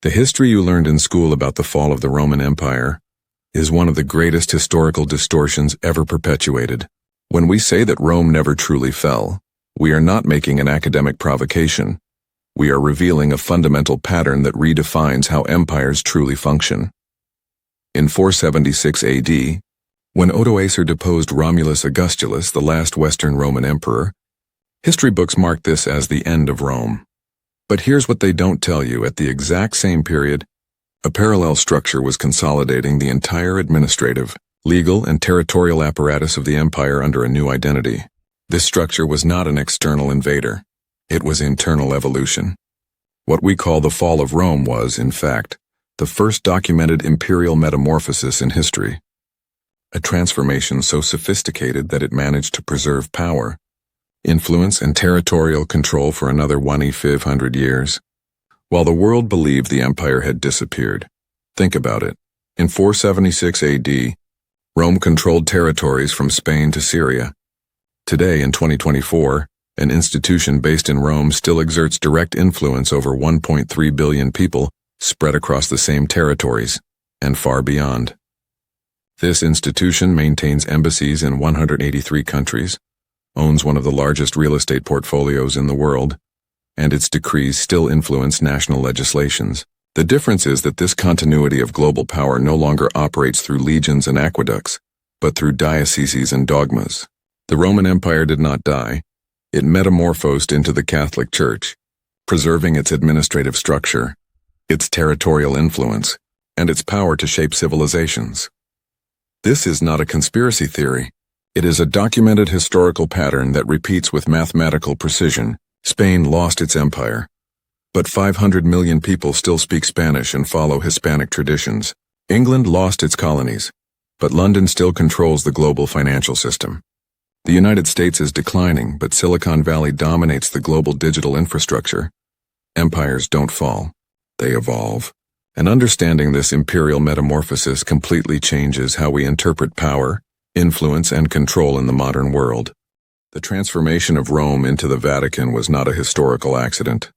The history you learned in school about the fall of the Roman Empire is one of the greatest historical distortions ever perpetuated. When we say that Rome never truly fell, we are not making an academic provocation. We are revealing a fundamental pattern that redefines how empires truly function. In 476 AD, when Odoacer deposed Romulus Augustulus, the last Western Roman emperor, history books marked this as the end of Rome. But here's what they don't tell you: at the exact same period, a parallel structure was consolidating the entire administrative, legal, and territorial apparatus of the empire under a new identity. This structure was not an external invader. It was internal evolution. What we call the fall of Rome was, in fact, the first documented imperial metamorphosis in history. A transformation so sophisticated that it managed to preserve power, influence, and territorial control for another 1,500 years. While the world believed the empire had disappeared. Think about it. In 476 AD, Rome controlled territories from Spain to Syria. Today, in 2024, an institution based in Rome still exerts direct influence over 1.3 billion people spread across the same territories, and far beyond. This institution maintains embassies in 183 countries, owns one of the largest real estate portfolios in the world, and its decrees still influence national legislations. The difference is that this continuity of global power no longer operates through legions and aqueducts, but through dioceses and dogmas. The Roman Empire did not die. It metamorphosed into the Catholic Church, preserving its administrative structure, its territorial influence, and its power to shape civilizations. This is not a conspiracy theory. It is a documented historical pattern that repeats with mathematical precision. Spain lost its empire, but 500 million people still speak Spanish and follow Hispanic traditions. England lost its colonies, but London still controls the global financial system. The United States is declining, but Silicon Valley dominates the global digital infrastructure. Empires don't fall, they evolve. And understanding this imperial metamorphosis completely changes how we interpret power, influence, and control in the modern world. The transformation of Rome into the Vatican was not a historical accident.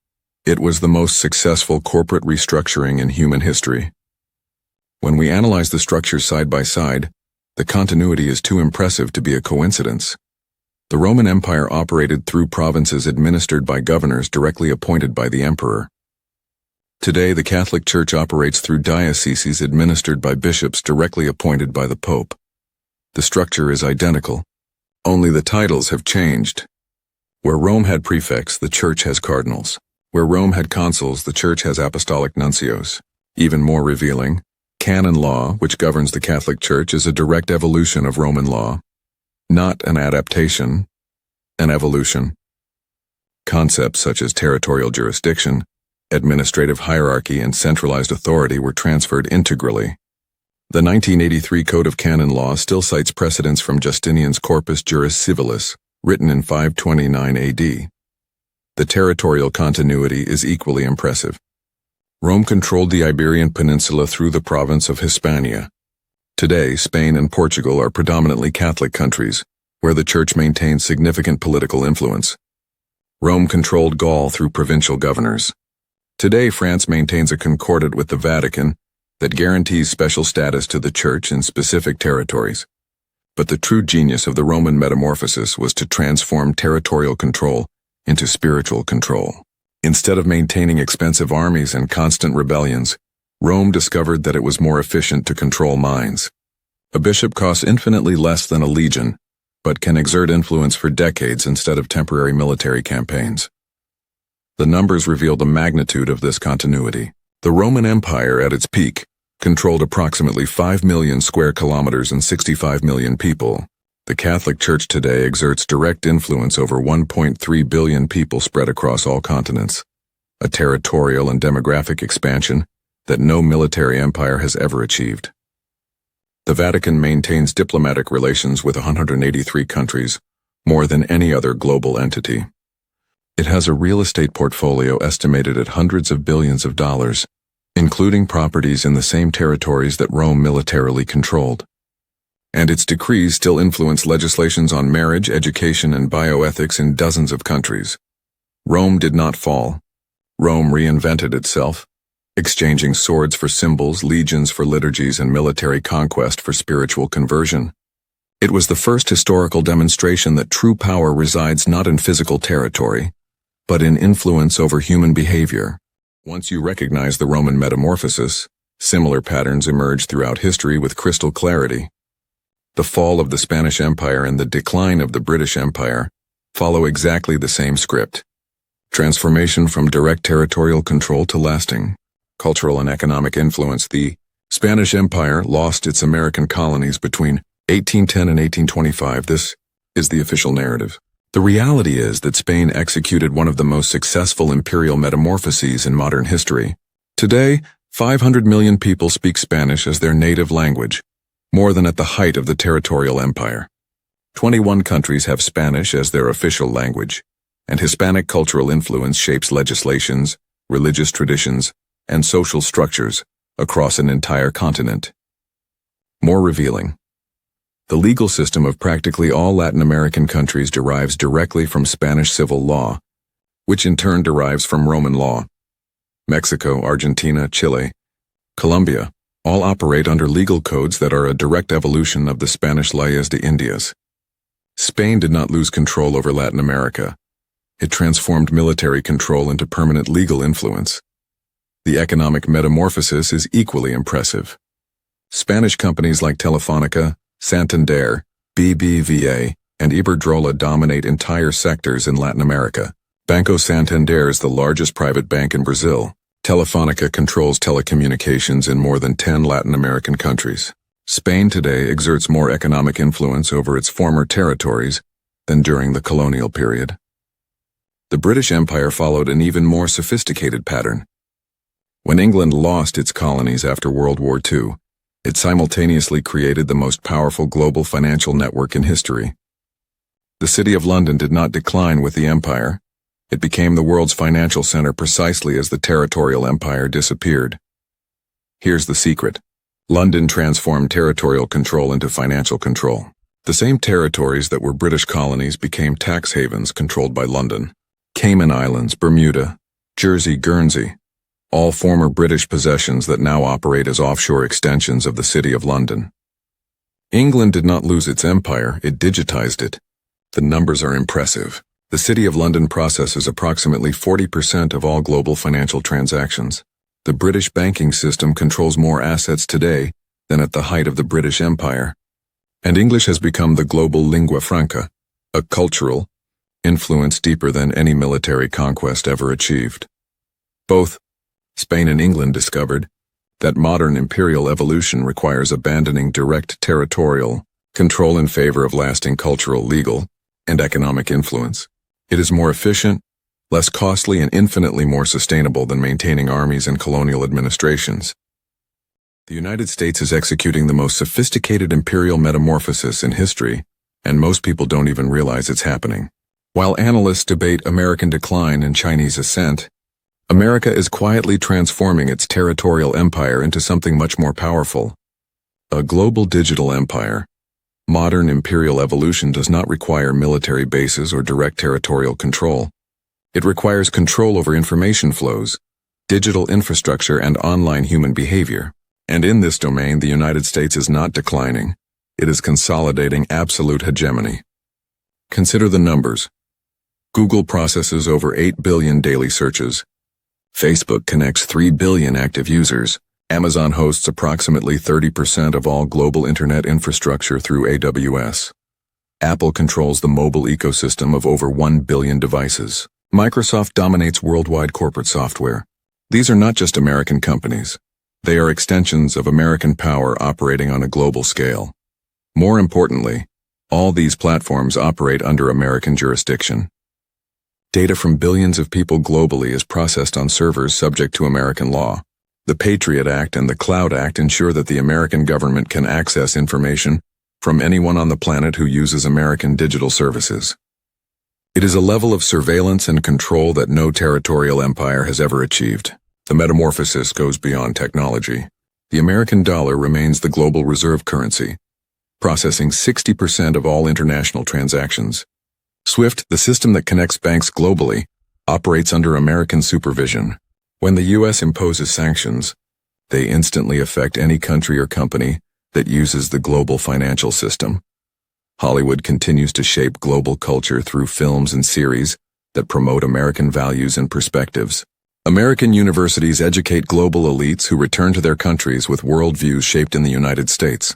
It was the most successful corporate restructuring in human history. When we analyze the structures side by side, the continuity is too impressive to be a coincidence. The Roman Empire operated through provinces administered by governors directly appointed by the emperor. Today, the Catholic Church operates through dioceses administered by bishops directly appointed by the Pope. The structure is identical. Only the titles have changed. Where Rome had prefects, the Church has cardinals. Where Rome had consuls, the Church has apostolic nuncios. Even more revealing, canon law, which governs the Catholic Church, is a direct evolution of Roman law. Not an adaptation, an evolution. Concepts such as territorial jurisdiction, administrative hierarchy, and centralized authority were transferred integrally. The 1983 Code of Canon Law still cites precedents from Justinian's Corpus Juris Civilis, written in 529 AD. The territorial continuity is equally impressive. Rome controlled the Iberian Peninsula through the province of Hispania. Today, Spain and Portugal are predominantly Catholic countries, where the Church maintains significant political influence. Rome controlled Gaul through provincial governors. Today, France maintains a concordat with the Vatican that guarantees special status to the Church in specific territories. But the true genius of the Roman metamorphosis was to transform territorial control into spiritual control. Instead of maintaining expensive armies and constant rebellions, Rome discovered that it was more efficient to control minds. A bishop costs infinitely less than a legion, but can exert influence for decades instead of temporary military campaigns. The numbers reveal the magnitude of this continuity. The Roman Empire, at its peak, controlled approximately 5 million square kilometers and 65 million people. The Catholic Church today exerts direct influence over 1.3 billion people spread across all continents, a territorial and demographic expansion that no military empire has ever achieved. The Vatican maintains diplomatic relations with 183 countries, more than any other global entity. It has a real estate portfolio estimated at hundreds of billions of dollars, including properties in the same territories that Rome militarily controlled. And its decrees still influence legislations on marriage, education, and bioethics in dozens of countries. Rome did not fall. Rome reinvented itself, exchanging swords for symbols, legions for liturgies, and military conquest for spiritual conversion. It was the first historical demonstration that true power resides not in physical territory, but in influence over human behavior. Once you recognize the Roman metamorphosis, similar patterns emerge throughout history with crystal clarity. The fall of the Spanish Empire and the decline of the British Empire follow exactly the same script. Transformation from direct territorial control to lasting cultural and economic influence. The Spanish Empire lost its American colonies between 1810 and 1825. This is the official narrative. The reality is that Spain executed one of the most successful imperial metamorphoses in modern history. Today, 500 million people speak Spanish as their native language, more than at the height of the territorial empire. 21 countries have Spanish as their official language, and Hispanic cultural influence shapes legislations, religious traditions, and social structures across an entire continent. More revealing. The legal system of practically all Latin American countries derives directly from Spanish civil law, which in turn derives from Roman law. Mexico, Argentina, Chile, Colombia all operate under legal codes that are a direct evolution of the Spanish leyes de Indias. Spain did not lose control over Latin America. It transformed military control into permanent legal influence. The economic metamorphosis is equally impressive. Spanish companies like Telefónica, Santander, BBVA, and Iberdrola dominate entire sectors in Latin America. Banco Santander is the largest private bank in Brazil. Telefónica controls telecommunications in more than 10 Latin American countries. Spain today exerts more economic influence over its former territories than during the colonial period. The British Empire followed an even more sophisticated pattern. When England lost its colonies after World War II, it simultaneously created the most powerful global financial network in history. The City of London did not decline with the empire. It became the world's financial center precisely as the territorial empire disappeared. Here's the secret. London transformed territorial control into financial control. The same territories that were British colonies became tax havens controlled by London. Cayman Islands, Bermuda, Jersey, Guernsey, all former British possessions that now operate as offshore extensions of the City of London. England did not lose its empire, it digitized it. The numbers are impressive. The City of London processes approximately 40% of all global financial transactions. The British banking system controls more assets today than at the height of the British Empire. And English has become the global lingua franca, a cultural influence deeper than any military conquest ever achieved. Both Spain and England discovered that modern imperial evolution requires abandoning direct territorial control in favor of lasting cultural, legal, and economic influence. It is more efficient, less costly, and infinitely more sustainable than maintaining armies and colonial administrations. The United States is executing the most sophisticated imperial metamorphosis in history, and most people don't even realize it's happening. While analysts debate American decline and Chinese ascent, America is quietly transforming its territorial empire into something much more powerful. A global digital empire. Modern imperial evolution does not require military bases or direct territorial control. It requires control over information flows, digital infrastructure, and online human behavior. And in this domain, the United States is not declining. It is consolidating absolute hegemony. Consider the numbers. Google processes over 8 billion daily searches. Facebook connects 3 billion active users. Amazon hosts approximately 30% of all global internet infrastructure through AWS. Apple controls the mobile ecosystem of over 1 billion devices. Microsoft dominates worldwide corporate software. These are not just American companies. They are extensions of American power operating on a global scale. More importantly, all these platforms operate under American jurisdiction. Data from billions of people globally is processed on servers subject to American law. The Patriot Act and the Cloud Act ensure that the American government can access information from anyone on the planet who uses American digital services. It is a level of surveillance and control that no territorial empire has ever achieved. The metamorphosis goes beyond technology. The American dollar remains the global reserve currency, processing 60% of all international transactions. SWIFT, the system that connects banks globally, operates under American supervision. When the U.S. imposes sanctions, they instantly affect any country or company that uses the global financial system. Hollywood continues to shape global culture through films and series that promote American values and perspectives. American universities educate global elites who return to their countries with worldviews shaped in the United States.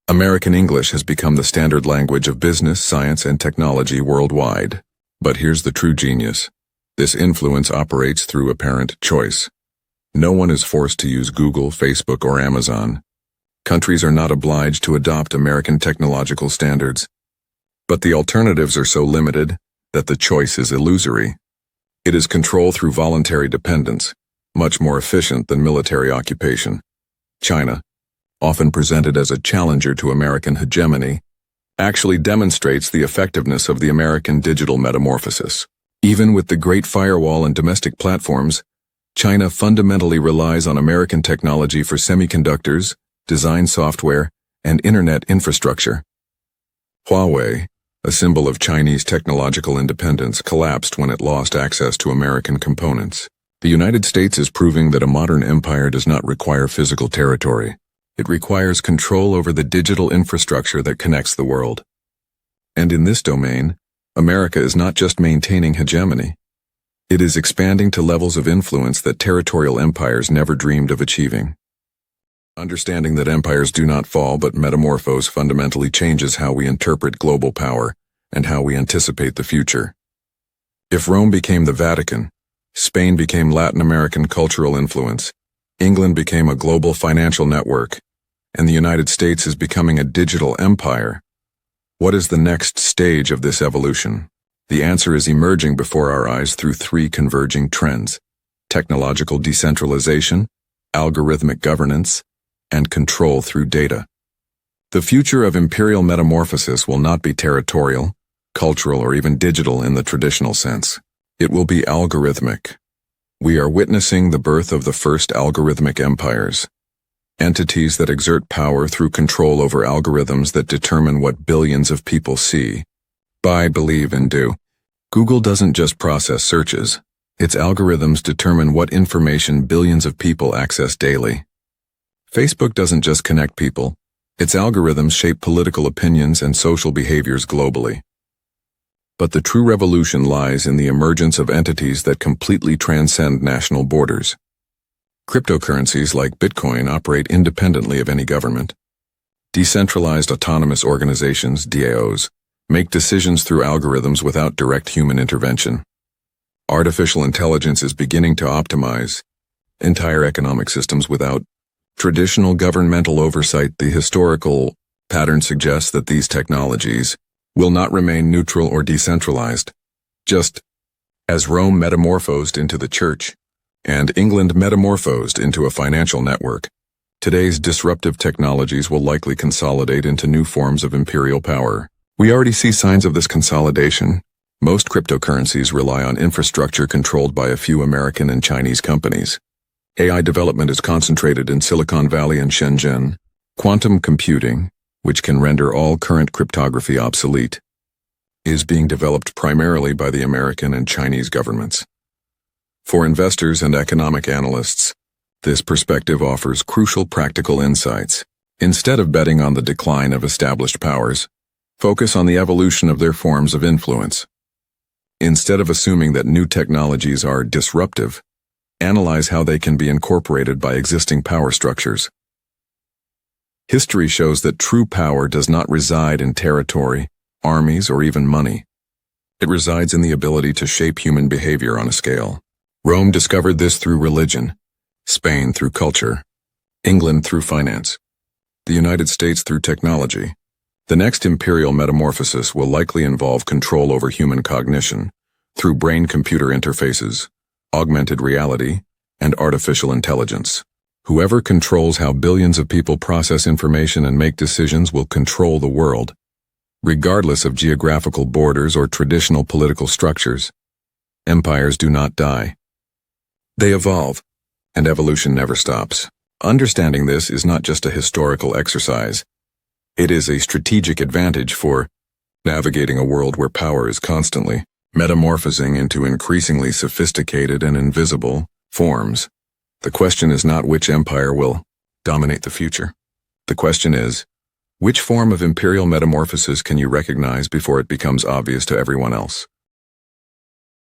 American English has become the standard language of business, science, and technology worldwide. But here's the true genius. This influence operates through apparent choice. No one is forced to use Google, Facebook, or Amazon. Countries are not obliged to adopt American technological standards. But the alternatives are so limited that the choice is illusory. It is control through voluntary dependence, much more efficient than military occupation. China, often presented as a challenger to American hegemony, actually demonstrates the effectiveness of the American digital metamorphosis. Even with the Great Firewall and domestic platforms, China fundamentally relies on American technology for semiconductors, design software, and internet infrastructure. Huawei, a symbol of Chinese technological independence, collapsed when it lost access to American components. The United States is proving that a modern empire does not require physical territory. It requires control over the digital infrastructure that connects the world. And in this domain, America is not just maintaining hegemony. It is expanding to levels of influence that territorial empires never dreamed of achieving. Understanding that empires do not fall but metamorphose fundamentally changes how we interpret global power and how we anticipate the future. If Rome became the Vatican, Spain became Latin American cultural influence, England became a global financial network, and the United States is becoming a digital empire, what is the next stage of this evolution? The answer is emerging before our eyes through three converging trends: technological decentralization, algorithmic governance, and control through data. The future of imperial metamorphosis will not be territorial, cultural, or even digital in the traditional sense. It will be algorithmic. We are witnessing the birth of the first algorithmic empires, entities that exert power through control over algorithms that determine what billions of people see, buy, believe, and do. Google doesn't just process searches. Its algorithms determine what information billions of people access daily. Facebook doesn't just connect people. Its algorithms shape political opinions and social behaviors globally. But the true revolution lies in the emergence of entities that completely transcend national borders. Cryptocurrencies like Bitcoin operate independently of any government. Decentralized autonomous organizations, DAOs, make decisions through algorithms without direct human intervention. Artificial intelligence is beginning to optimize entire economic systems without traditional governmental oversight. The historical pattern suggests that these technologies will not remain neutral or decentralized. Just as Rome metamorphosed into the church, and England metamorphosed into a financial network, today's disruptive technologies will likely consolidate into new forms of imperial power. We already see signs of this consolidation. Most cryptocurrencies rely on infrastructure controlled by a few American and Chinese companies. AI development is concentrated in Silicon Valley and Shenzhen. Quantum computing, which can render all current cryptography obsolete, is being developed primarily by the American and Chinese governments. For investors and economic analysts, this perspective offers crucial practical insights. Instead of betting on the decline of established powers, focus on the evolution of their forms of influence. Instead of assuming that new technologies are disruptive, analyze how they can be incorporated by existing power structures. History shows that true power does not reside in territory, armies, or even money. It resides in the ability to shape human behavior on a scale. Rome discovered this through religion, Spain through culture, England through finance, the United States through technology. The next imperial metamorphosis will likely involve control over human cognition through brain-computer interfaces, augmented reality, and artificial intelligence. Whoever controls how billions of people process information and make decisions will control the world, regardless of geographical borders or traditional political structures. Empires do not die. They evolve, and evolution never stops. Understanding this is not just a historical exercise. It is a strategic advantage for navigating a world where power is constantly metamorphosing into increasingly sophisticated and invisible forms. The question is not which empire will dominate the future. The question is, which form of imperial metamorphosis can you recognize before it becomes obvious to everyone else?